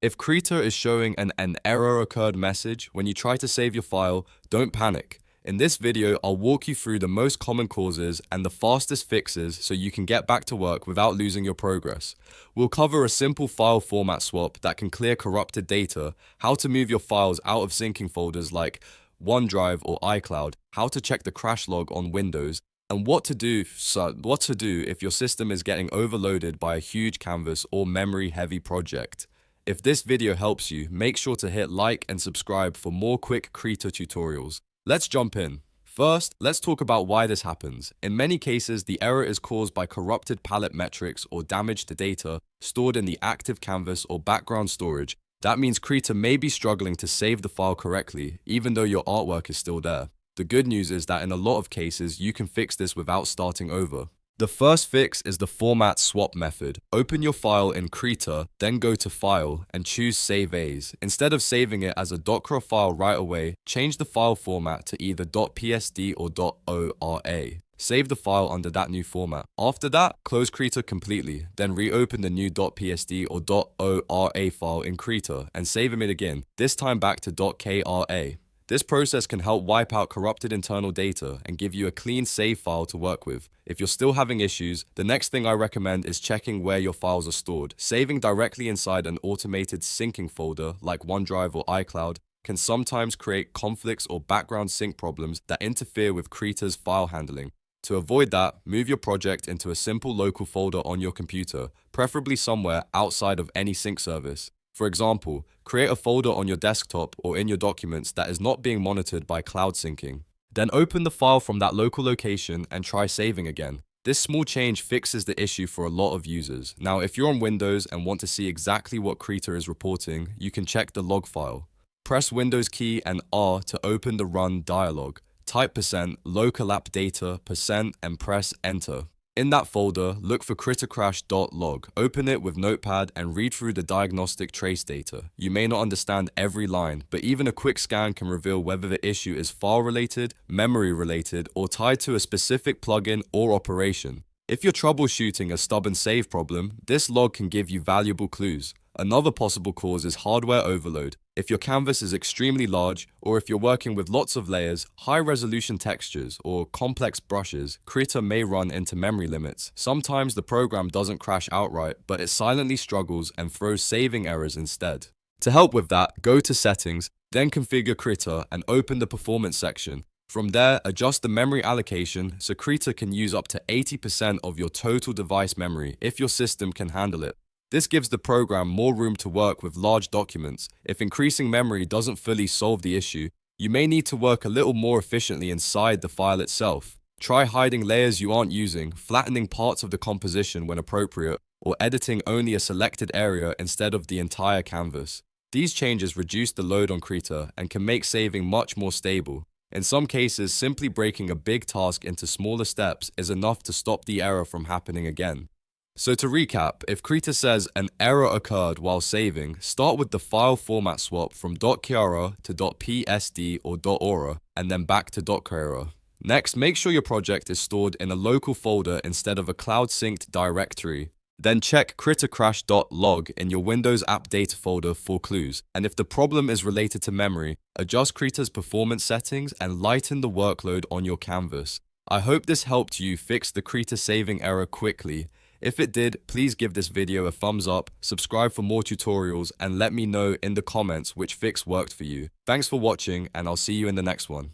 If Krita is showing an error occurred message when you try to save your file, don't panic. In this video, I'll walk you through the most common causes and the fastest fixes so you can get back to work without losing your progress. We'll cover a simple file format swap that can clear corrupted data, how to move your files out of syncing folders like OneDrive or iCloud, how to check the crash log on Windows, and what to do if your system is getting overloaded by a huge canvas or memory-heavy project. If this video helps you, make sure to hit like and subscribe for more quick Krita tutorials. Let's jump in. First, let's talk about why this happens. In many cases, the error is caused by corrupted palette metrics or damaged data stored in the active canvas or background storage. That means Krita may be struggling to save the file correctly, even though your artwork is still there. The good news is that in a lot of cases, you can fix this without starting over. The first fix is the format swap method. Open your file in Krita, then go to File and choose Save As. Instead of saving it as a .cra file right away, change the file format to either .psd or .ora. Save the file under that new format. After that, close Krita completely, then reopen the new .psd or .ora file in Krita and save it again, this time back to .kra. This process can help wipe out corrupted internal data and give you a clean save file to work with. If you're still having issues, the next thing I recommend is checking where your files are stored. Saving directly inside an automated syncing folder like OneDrive or iCloud can sometimes create conflicts or background sync problems that interfere with Krita's file handling. To avoid that, move your project into a simple local folder on your computer, preferably somewhere outside of any sync service. For example, create a folder on your desktop or in your documents that is not being monitored by cloud syncing. Then open the file from that local location and try saving again. This small change fixes the issue for a lot of users. Now, if you're on Windows and want to see exactly what Krita is reporting, you can check the log file. Press Windows key and R to open the Run dialog. Type %local app data % and press Enter. In that folder, look for kritacrash.log. Open it with Notepad and read through the diagnostic trace data. You may not understand every line, but even a quick scan can reveal whether the issue is file-related, memory-related, or tied to a specific plugin or operation. If you're troubleshooting a stubborn save problem, this log can give you valuable clues. Another possible cause is hardware overload. If your canvas is extremely large, or if you're working with lots of layers, high-resolution textures, or complex brushes, Krita may run into memory limits. Sometimes the program doesn't crash outright, but it silently struggles and throws saving errors instead. To help with that, go to Settings, then configure Krita and open the Performance section. From there, adjust the memory allocation so Krita can use up to 80% of your total device memory if your system can handle it. This gives the program more room to work with large documents. If increasing memory doesn't fully solve the issue, you may need to work a little more efficiently inside the file itself. Try hiding layers you aren't using, flattening parts of the composition when appropriate, or editing only a selected area instead of the entire canvas. These changes reduce the load on Krita and can make saving much more stable. In some cases, simply breaking a big task into smaller steps is enough to stop the error from happening again. So to recap, if Krita says an error occurred while saving, start with the file format swap from .kra to .psd or .ora and then back to .kra. Next, make sure your project is stored in a local folder instead of a cloud-synced directory. Then check kritacrash.log in your Windows app data folder for clues. And if the problem is related to memory, adjust Krita's performance settings and lighten the workload on your canvas. I hope this helped you fix the Krita saving error quickly. If it did, please give this video a thumbs up, subscribe for more tutorials, and let me know in the comments which fix worked for you. Thanks for watching, and I'll see you in the next one.